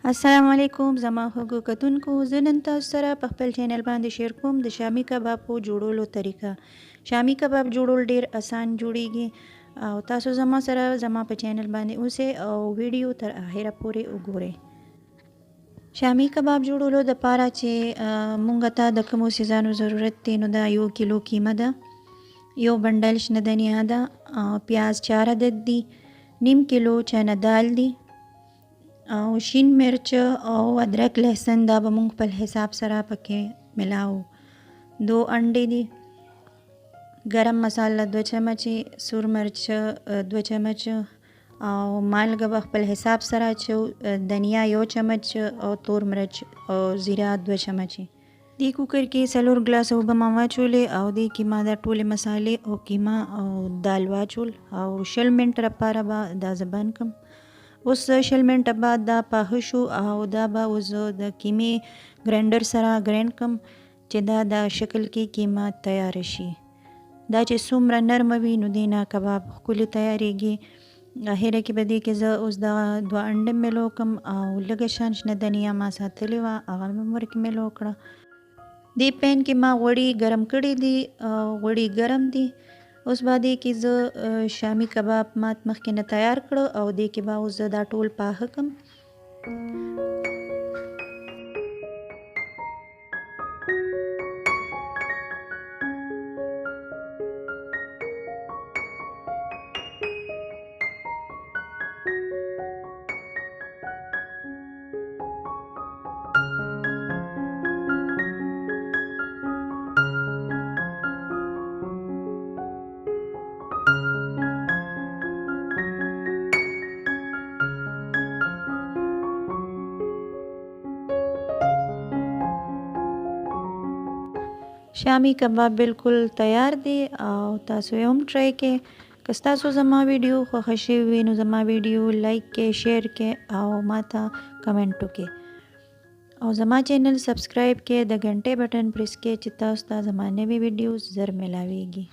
السلام علیکم زما خوږو کتونکو، زه نن تاسو سره په خپل چینل باندې شیر کوم د شامی کباب په جوړولو طریقه. شامی کباب جوړول ډیر آسان جوړیږي او تاسو زما سره زما په چینل باندې اوسئ او ویډیو تر اخره پورې وګورئ. شامی کباب جوړولو د پاره چې مونږ ته د کومو سیزانو ضرورت دی نو دا 1 کیلو قیمه ده، یو بنډل شنه دنیا ده، پیاز 4 عدد دي، نیم کیلو چنا دال دي او شین مرچ او ادرک لہسن دا به مونږ په حساب سره پکې ملاو. 2 انډې دي، گرم مساله 2 چمچې، سور مرچ 2 چمچ او مالګه به خپل حساب سره چو، دنیا 1 چمچ او تور مرچ او زیره 2 چمچې. دی کوکر کې 4 ګلاس اوبه ما واچولې او دی کې ما دا ټولې مسالې او قیمه او دال واچول او 20 منټه لپاره به دا زبان کم. اوس 20 منټه بعد دا پاخه شو او دا به اوس د قیمې ګرینډر سره ګرینډ کم چې دا د شکل کې قیمه تیار شي. دا چې څومره نرم وي نو دینه کباب ښکلی تیاریږي. اخره کې به دې کې زه اوس دا 2 انډې میلو کم او لږه شان شنه دنیا ما ساتلې وه هغه مې ورکې میلو کړه. دې پین کې ما غوړي ګرم کړي دي، غوړي ګرم دي. اوس به دې کې زه شامی کباب مات مخکې نه تیار کړه او دې کې به اوس زه دا ټول پاخه کم. شامی کباب بالکل تیار دی او تاسو یې هم ټرای کړئ. که ستاسو زما ویډیو خوښه شوې وي نو زما ویډیو لایک کړئ، شیر کړئ او ماته کمنټ وکړئ او زما چینل سبسکرایب کړئ، د غنټې بټن پریس کړئ چې تاسو ته زما نوې ویډیوز زر ملاویږي.